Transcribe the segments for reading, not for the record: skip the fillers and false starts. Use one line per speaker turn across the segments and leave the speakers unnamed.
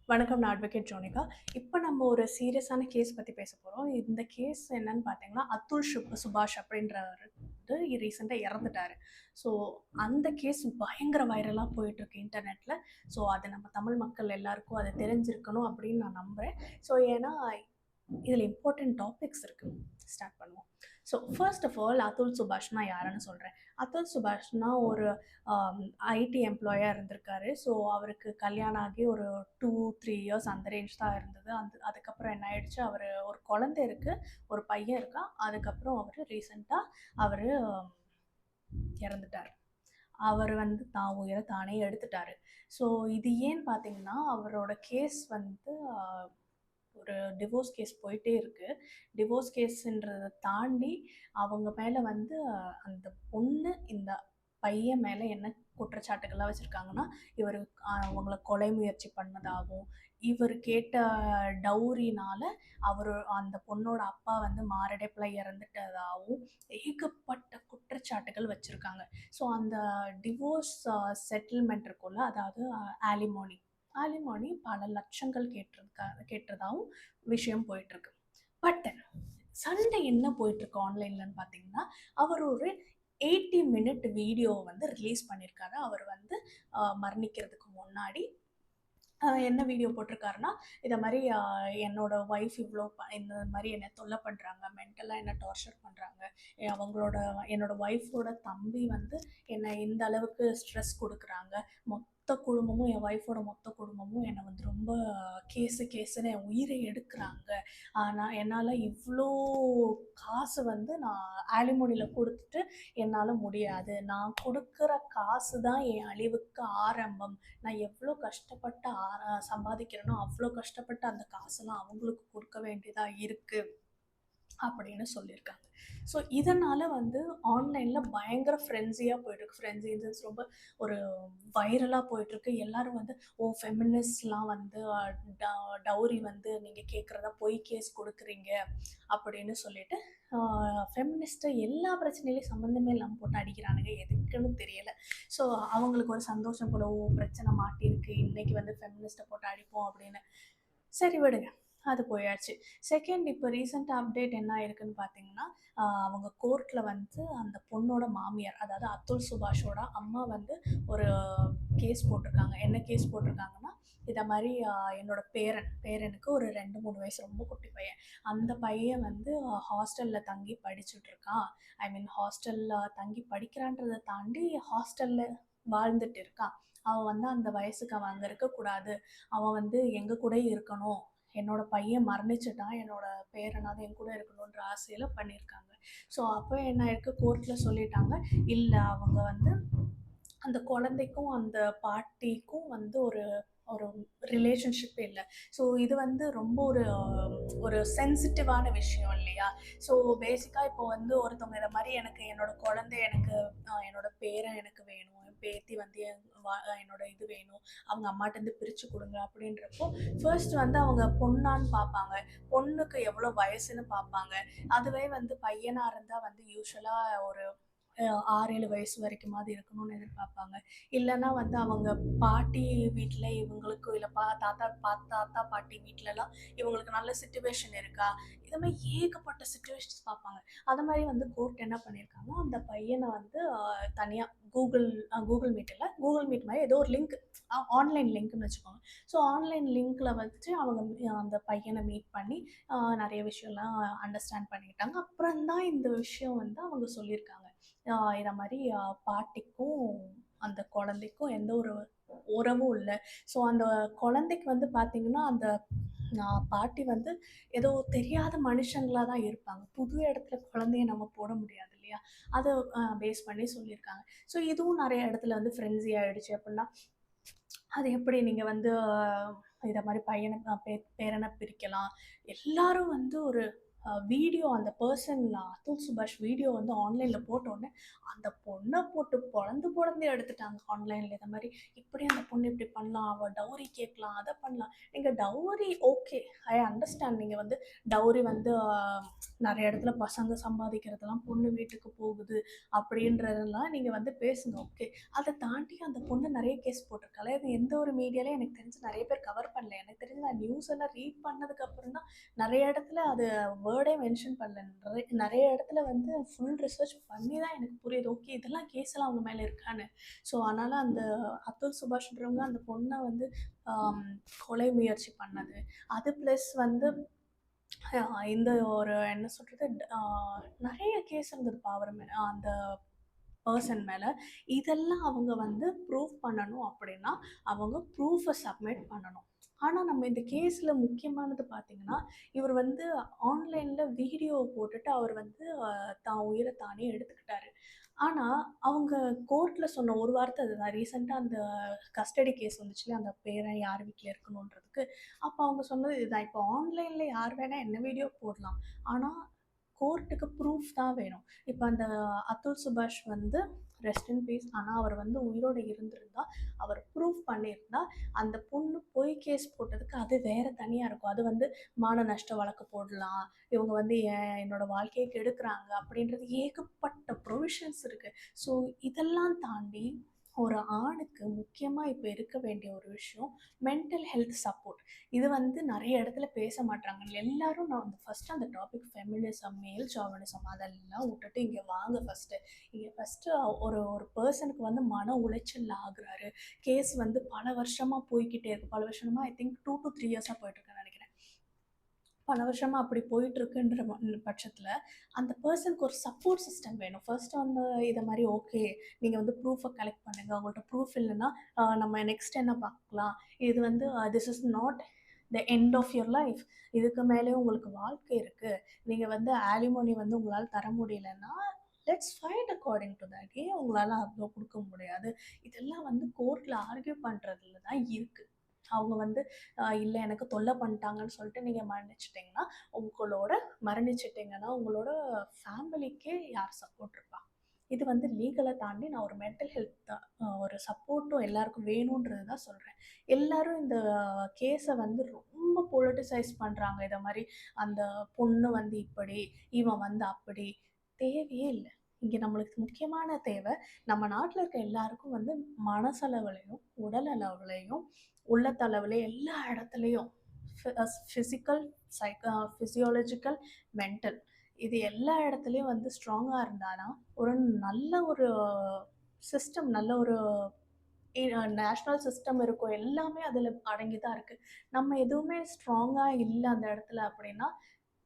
வணக்கம். நான் அட்வொகேட் ஜோனிகா. இப்ப நம்ம ஒரு சீரியஸான கேஸ் பத்தி பேச போறோம். இந்த கேஸ் என்னன்னு பார்த்தீங்கன்னா, அத்துல் சுபாஷ் அப்படின்றவரு வந்து ரீசென்ட்டா இறந்துட்டாரு. ஸோ அந்த கேஸ் பயங்கர வைரலா போயிட்டுருக்கு இன்டர்நெட்ல. ஸோ அது நம்ம தமிழ் மக்கள் எல்லாருக்கும் அது தெரிஞ்சிருக்கணும் அப்படின்னு நான் நம்புறேன். ஸோ ஏன்னா இதில இம்பார்ட்டன்ட் டாபிக்ஸ் இருக்கு. ஸ்டார்ட் பண்ணுவோம். So first of all Atul சுபாஷ்னா யாருன்னு சொல்றேன். அதுல் சுபாஷ்னா ஒரு ஐடி எம்ப்ளாயா இருந்திருக்காரு. ஸோ அவருக்கு கல்யாணம் ஆகி ஒரு 2, 3 இயர்ஸ் அந்த ரேஞ்ச் தான் இருந்தது. அதுக்கப்புறம் என்ன ஆயிடுச்சு, அவரு ஒரு குழந்தை இருக்கு, ஒரு பையன் இருக்கான். அதுக்கப்புறம் அவரு ரீசென்ட்டா அவரு இறந்துட்டாரு. அவரு வந்து தான் உயிர தானே எடுத்துட்டாரு. ஸோ இது ஏன்னு பார்த்தீங்கன்னா, அவரோட கேஸ் வந்து ஒரு டிவோர்ஸ் கேஸ் போயிட்டே இருக்கு. டிவோர்ஸ் கேஸ்ன்றத தாண்டி அவங்க மேல வந்து அந்த பொண்ணு இந்த பையன் மேல என்ன குற்றச்சாட்டுகள்லாம் வச்சிருக்காங்கன்னா, இவரு அவங்கள கொலை முயற்சி பண்ணதாவும், இவரு கேட்ட டவுரினால அந்த பொண்ணோட அப்பா வந்து மாரடைப்புல இறந்துட்டதாவும், ஏகப்பட்ட குற்றச்சாட்டுகள் வச்சிருக்காங்க. ஸோ அந்த டிவோர்ஸ் செட்டில்மெண்ட் இருக்கும்ல, அதாவது ஆலிமோனி. ஆலிமோனி பல லட்சங்கள் கேட்டதாவும் விஷயம் போயிட்டுருக்கு. பட் தென் சண்டை என்ன போயிட்டுருக்கு ஆன்லைன்லன்னு பார்த்தீங்கன்னா, அவர் ஒரு 80 மினிட் வீடியோ வந்து ரிலீஸ் பண்ணியிருக்காரு. அவர் வந்து மரணிக்கிறதுக்கு முன்னாடி என்ன வீடியோ போட்டிருக்காருன்னா, இத மாரி என்னோட ஒய்ஃப் இந்த மாரி என்ன தொல்ல பண்றாங்க. மென்டலா என்ன டார்ச்சர் பண்றாங்க. என்னோட ஒய்ஃபோட தம்பி வந்து என்ன இந்த அளவுக்கு ஸ்ட்ரெஸ் குடுக்குறாங்க. என் ஒய்ஃபோட மொத்த குடும்பமும் என்ன வந்து ரொம்ப கேஸுன்னு என் உயிரை எடுக்குறாங்க. ஆனா என்னால இவ்ளோ காசு வந்து நான் ஆலிமோனில குடுத்துட்டு என்னால முடியாது. நான் குடுக்குற காசு தான் என் அழிவுக்கு ஆரம்பம். நான் எவ்வளோ கஷ்டப்பட்டு சம்பாதிக்கிறேனோ, அவ்வளோ கஷ்டப்பட்டு அந்த காசெல்லாம் அவங்களுக்கு குடுக்க வேண்டியதா இருக்கு. அப்படின்னு சொல்லியிருக்காங்க. ஸோ இதனால வந்து ஆன்லைன்ல பயங்கர ஃப்ரெண்ட்ஸியா போயிட்டுருக்கு. ஃப்ரெண்ட்ஸி இன் சென்ஸ் ரொம்ப ஒரு வைரலா போயிட்டுருக்கு. எல்லாரும் வந்து ஃபெமினிஸ்ட்லாம் வந்து ட டவுரி வந்து நீங்க கேட்கிறதா பொய் கேஸ் குடுக்குறீங்க அப்படின்னு சொல்லிட்டு, ஃபெமினிஸ்ட்ட எல்லா பிரச்சனையிலயும் சம்மந்தமே இல்லாம போட்டு அடிக்கிறானுங்க. எதுக்குன்னு தெரியல. ஸோ அவங்களுக்கு ஒரு சந்தோஷம் போல, பிரச்சனை மாட்டியிருக்கு. இன்னைக்கு வந்து ஃபெமினிஸ்ட்ட போட்டு அடிப்போம் அப்படின்னு. சரி விடுங்க. அது போயாச்சு. செகண்ட் இப்போ ரீசென்ட்டா அப்டேட் என்ன ஆயிருக்குன்னு பார்த்தீங்கன்னா, அவங்க கோர்ட்ல வந்து அந்த பொண்ணோட மாமியார், அதாவது அதுல் சுபாஷோட அம்மா வந்து ஒரு கேஸ் போட்டிருக்காங்க. என்ன கேஸ் போட்டிருக்காங்கன்னா, இத மாரி என்னோட பேரனுக்கு ஒரு 2, 3 வயசு ரொம்ப குட்டி பையன். அந்த பையன் வந்து ஹாஸ்டல்ல தங்கி படிச்சுட்டு இருக்கான். ஐ மீன் ஹாஸ்டல்ல தங்கி படிக்கிறான்றத தாண்டி ஹாஸ்டல்ல வாழ்ந்துட்டு இருக்கான். அவன் வந்து அந்த வயசுக்கு அவன் அங்க இருக்கக்கூடாது. அவன் வந்து எங்க கூடயே இருக்கணும். என்னோட பையன் மரணிச்சுட்டான். என்னோட பேரனாவது என் கூட இருக்கணுன்ற ஆசையில பண்ணியிருக்காங்க. ஸோ அப்ப என்ன ஆயிருக்கு, கோர்ட்ல சொல்லிட்டாங்க, இல்ல அவங்க வந்து அந்த குழந்தைக்கும், அந்த பாட்டிக்கும் வந்து ஒரு ஒரு ரிலேஷன்ஷிப் இல்ல. ஸோ இது வந்து ரொம்ப ஒரு சென்சிட்டிவான விஷயம் இல்லையா? ஸோ பேசிக்கா இப்போ வந்து ஒருத்தவங்க இத மாரி என்னோட குழந்தை எனக்கு என்னோட பேரன் எனக்கு வேணும். என் பேத்தி வந்து என்னோட இது வேணும். அவங்க அம்மாட்டருந்து பிரிச்சு குடுங்க அப்படின்றப்போ, ஃபர்ஸ்ட் வந்து அவங்க பொண்ணான்னு பார்ப்பாங்க. பொண்ணுக்கு எவ்வளோ வயசுன்னு பார்ப்பாங்க. அதுவே வந்து பையனா இருந்தா வந்து யூசுவலா ஒரு 6, 7 வயசு வரைக்குமாவது இருக்கணும்னு எதிர்பார்ப்பாங்க. இல்லன்னா வந்து அவங்க பாட்டி வீட்ல இவங்களுக்கு இல்ல தாத்தா, பாட்டி வீட்லலாம் இவங்களுக்கு நல்ல சிச்சுவேஷன் இருக்கா? இந்த மாரி ஏகப்பட்ட சிச்சுவேஷன்ஸ் பார்ப்பாங்க. அது மாரி வந்து கோர்ட் என்ன பண்ணியிருக்காங்க, அந்த பையன வந்து தனியா கூகுள் மீட் இல்ல, கூகுள் மீட் மாரி ஏதோ ஒரு லிங்க் ஆன்லைன் லிங்க்ன்னு வச்சுக்கோங்க. ஸோ ஆன்லைன் லிங்க்ல வச்சு அவங்க அந்த பையன மீட் பண்ணி நெறைய விஷயம்லாம் அண்டர்ஸ்டாண்ட் பண்ணிக்கிட்டாங்க. அப்புறம் தான் இந்த விஷயம் வந்து அவங்க சொல்லியிருக்காங்க. இத மாரி பாட்டிக்கும், அந்த குழந்தைக்கும் எந்த ஒரு உறவும் இல்ல. ஸோ அந்த குழந்தைக்கு வந்து பார்த்தீங்கன்னா, அந்த பாட்டி வந்து ஏதோ தெரியாத மனுஷங்களா தான் இருப்பாங்க. புது இடத்துல குழந்தைய நம்ம போட முடியாது இல்லையா? அத பேஸ் பண்ணி சொல்லியிருக்காங்க. ஸோ இதுவும் நெறைய இடத்துல வந்து ஃப்ரெண்ட்ஸி ஆயிடுச்சு அப்டின்னா, அது எப்படி நீங்க வந்து இத மாரி பையன பேரன பிரிக்கலாம்? எல்லாரும் வந்து ஒரு வீடியோ அந்த அதுல் சுபாஷ் வீடியோ வந்து ஆன்லைன்ல போட்டோனே, அந்த பொண்ண போட்டு பொளந்து எடுத்துட்டாங்க ஆன்லைன்ல. இந்த மாரி இப்படி அந்த பொண்ணு இப்படி பண்ணலாம், அவ டவுரி கேட்கலாம், அத பண்ணலாம். நீங்க டவுரி ஓகே, ஐ அண்டர்ஸ்டாண்ட். நீங்க வந்து டவுரி வந்து நெறைய இடத்துல பசங்க சம்பாதிக்கிறதெல்லாம் பொண்ணு வீட்டுக்கு போகுது அப்படின்றதெல்லாம் நீங்க வந்து பேசுங்க ஓகே. அத தாண்டி அந்த பொண்ணு நெறைய கேஸ் போட்டிருக்காளே, அது எந்த ஒரு மீடியாலயும் எனக்கு தெரிஞ்சு நெறைய பேர் கவர் பண்ணல. எனக்கு நான் நியூஸ் எல்லாம் ரீட் பண்ணதுக்கப்புறம் தான் நிறைய இடத்துல அது வேர்டே மென்ஷன் பண்ணல. நிறைய இடத்துல வந்து ஃபுல் ரிசர்ச் பண்ணி தான் எனக்கு புரியுது, ஓகே இதெல்லாம் கேஸ் எல்லாம் அவங்க மேலே இருக்கான்னு. ஸோ அதனால் அந்த அத்துல் சுபாஷ்ன்றவங்க அந்த பொண்ணை வந்து கொலை முயற்சி பண்ணது, அது ப்ளஸ் வந்து இந்த ஒரு என்ன சொல்கிறது, நிறைய கேஸ் இருந்ததுப்பா அவர் அந்த பர்சன் மேலே. இதெல்லாம் அவங்க வந்து ப்ரூவ் பண்ணணும் அப்படின்னா அவங்க ப்ரூஃபை சப்மிட் பண்ணணும். ஆனால் நம்ம இந்த கேஸில் முக்கியமானது பார்த்தீங்கன்னா, இவர் வந்து ஆன்லைனில் வீடியோ போட்டுட்டு அவர் வந்து தான் உயிரை தானே எடுத்துக்கிட்டாரு. ஆனால் அவங்க கோர்ட்டில் சொன்ன ஒரு வார்த்தை அதுதான். ரீசெண்டாக அந்த கஸ்டடி கேஸ் வந்துச்சுல, அந்த பேரன் யார் வீட்டில் இருக்கணுன்றதுக்கு. அப்போ அவங்க சொன்னது இதுதான், இப்போ ஆன்லைனில் யார் வேணால் என்ன வீடியோ போடலாம், ஆனால் கோர்ட்டுக்கு ப்ரூஃப் தான் வேணும். இப்போ அந்த அத்துல் சுபாஷ் வந்து ரெஸ்ட் இன் பீஸ். ஆனால் அவர் வந்து உயிரோடு இருந்திருந்தா, அவர் ப்ரூஃப் பண்ணியிருந்தா, அந்த பொண்ணு பொய் கேஸ் போட்டதுக்கு அது வேறு தனியாக இருக்கும். அது வந்து மான நஷ்ட வழக்கு போடலாம், இவங்க வந்து என்னோட வாழ்க்கையை கெடுக்கிறாங்க அப்படின்றது ஏகப்பட்ட ப்ரொவிஷன்ஸ் இருக்குது. ஸோ இதெல்லாம் தாண்டி ஒரு ஆணுக்கு முக்கியமாக இப்போ இருக்க வேண்டிய ஒரு விஷயம் மென்டல் ஹெல்த் சப்போர்ட். இது வந்து நிறைய இடத்துல பேச மாட்டாங்க. எல்லாரும் நான் வந்து ஃபஸ்ட்டு அந்த டாபிக் ஃபெமினிசம், மேல் சாவனிசம் அதெல்லாம் விட்டுட்டு இங்கே வாங்க. ஃபஸ்ட்டு ஒரு ஒரு பர்சனுக்கு வந்து மன உளைச்சல் ஆகுறாரு, கேஸ் வந்து பல வருஷமாக போய்கிட்டே இருக்குது. பல வருஷமாக ஐ திங்க் 2 to 3 இயர்ஸாக போயிட்டுருக்குன்னு நினைக்கிறேன். பல வருஷமாக அப்படி போயிட்டுருக்குன்ற பட்சத்தில் அந்த பர்சனுக்கு ஒரு சப்போர்ட் சிஸ்டம் வேணும். ஃபர்ஸ்ட்டு வந்து இதை மாதிரி ஓகே நீங்கள் வந்து ப்ரூஃபை கலெக்ட் பண்ணுங்கள், உங்கள்கிட்ட ப்ரூஃப் இல்லைன்னா நம்ம நெக்ஸ்ட் என்ன பார்க்கலாம், இது வந்து this is not the end of your life, இதுக்கு மேலே உங்களுக்கு வாழ்க்கை இருக்குது, நீங்கள் வந்து ஆலிமோனி வந்து உங்களால் தர முடியலன்னா let's fight according to that. ஏன் உங்களால் அவ்வளோ கொடுக்க முடியாது? இதெல்லாம் வந்து கோர்ட்டில் ஆர்கியூ பண்ணுறதுல தான் இருக்குது. அவங்க வந்து இல்லை எனக்கு தொல்லை பண்ணிட்டாங்கன்னு சொல்லிட்டு நீங்கள் மரணிச்சிட்டிங்கன்னா உங்களோட ஃபேமிலிக்கே யார் சப்போர்ட் இருப்பா? இது வந்து லீகலை தாண்டி நான் ஒரு மென்டல் ஹெல்த் தான் ஒரு சப்போர்ட்டும் எல்லாருக்கும் வேணுன்றது தான் சொல்கிறேன். எல்லாரும் இந்த கேஸை வந்து ரொம்ப பொலிட்டிசைஸ் பண்ணுறாங்க. இதை மாதிரி அந்த பொண்ணு வந்து இப்படி, இவன் வந்து அப்படி. தேவையே இல்லை. இங்கே நம்மளுக்கு முக்கியமான தேவை, நம்ம நாட்டில் இருக்க எல்லாருக்கும் வந்து மனசளவுலையும் உடல் அளவுலையும் உள்ளத்தளவுலையும் எல்லா இடத்துலையும் ஃபிசிக்கல் ஃபிசியாலஜிக்கல் மென்டல் இது எல்லா இடத்துலையும் வந்து ஸ்ட்ராங்காக இருந்தானா ஒரு நல்ல ஒரு சிஸ்டம், நல்ல ஒரு நேஷ்னல் சிஸ்டம் இருக்கும். எல்லாமே அதில் அடங்கி தான் இருக்குது. நம்ம எதுவுமே ஸ்ட்ராங்காக இல்லை அந்த இடத்துல அப்படின்னா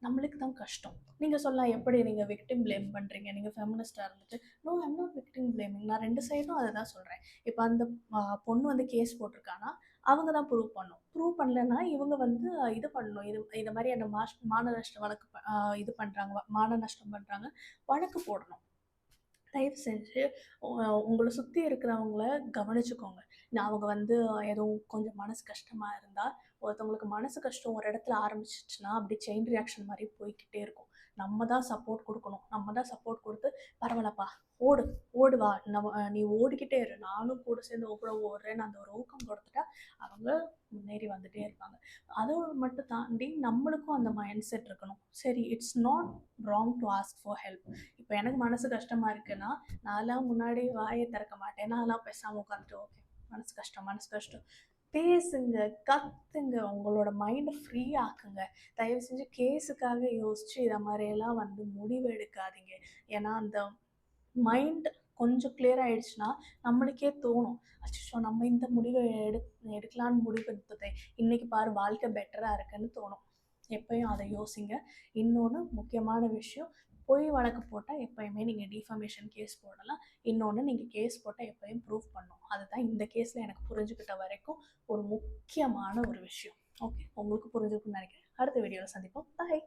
நம்மளுக்கு தான் கஷ்டம். நீங்கள் சொல்லலாம், எப்படி நீங்கள் விக்டிம் ப்ளேம் பண்ணுறீங்க, நீங்கள் ஃபெமினிஸ்டாக இருந்துட்டு. No, I'm not victim blaming. நான் 2 சைடும் அதை தான் சொல்கிறேன். இப்போ அந்த பொண்ணு வந்து கேஸ் போட்டிருக்கானா அவங்க தான் ப்ரூவ் பண்ணணும். ப்ரூவ் பண்ணலன்னா இவங்க வந்து இது பண்ணணும். இந்த மாதிரி அந்த மான நஷ்ட வழக்கு இது பண்ணுறாங்க, மான நஷ்டம் பண்ணுறாங்க, வழக்கு போடணும். தயவு செஞ்சு உங்களை சுற்றி இருக்கிறவங்கள கவனிச்சுக்கோங்க. அவங்க வந்து எதுவும் கொஞ்சம் மனசு கஷ்டமாக இருந்தால், ஒருத்தவங்களுக்கு மனசு கஷ்டம் ஒரு இடத்துல ஆரம்பிச்சிச்சுன்னா அப்படி செயின் ரியாக்ஷன் மாதிரி போய்கிட்டே இருக்கும். நம்ம தான் சப்போர்ட் கொடுக்கணும். நம்ம தான் சப்போர்ட் கொடுத்து பரவாயில்லப்பா ஓடு ஓடுவா, நீ ஓடிக்கிட்டே இரு, நானும் கூட சேர்ந்து கூட ஓடுறேன்னு அந்த ஒரு ஊக்கம் கொடுத்துட்டா அவங்க முன்னேறி வந்துகிட்டே இருப்பாங்க. அதை மட்டும் தாண்டி நம்மளுக்கும் அந்த மைண்ட் செட் இருக்கணும். சரி, it's not wrong to ask for help. இப்போ எனக்கு மனசு கஷ்டமாக இருக்குன்னா நான்லாம் முன்னாடி வாயை திறக்க மாட்டேன். நான்லாம் பேசாமல் உட்காந்துட்டு ஓகே மனசு கஷ்டம் பேசுங்க, கத்துங்க, உங்களோட மைண்டை ஃப்ரீ ஆக்குங்க. தயவு செஞ்சு கேஸுக்காக யோசிச்சு இதை மாதிரியெல்லாம் வந்து முடிவு எடுக்காதீங்க. ஏன்னா அந்த மைண்ட் கொஞ்சம் கிளியர் ஆகிடுச்சுன்னா நம்மளுக்கே தோணும், அச்சோ நம்ம இந்த முடிவை எடுக்கலான்னு முடிவு எடுத்ததே, இன்றைக்கி பாரு வாழ்க்கை பெட்டராக இருக்குன்னு தோணும். எப்பயும் அதை யோசிங்க. இன்னொன்று முக்கியமான விஷயம், பொய் வழக்கு போட்டால் எப்போயுமே நீங்கள் டிஃபமேஷன் கேஸ் போடலாம். இன்னொன்று, நீங்கள் கேஸ் போட்டால் எப்போயும் ப்ரூவ் பண்ணணும். அதுதான் இந்த கேஸில் எனக்கு புரிஞ்சுக்கிட்ட வரைக்கும் ஒரு முக்கியமான ஒரு விஷயம். ஓகே, உங்களுக்கு புரிஞ்சுக்குன்னு நினைக்கிறேன். அடுத்த வீடியோவில் சந்திப்போம். பாய்.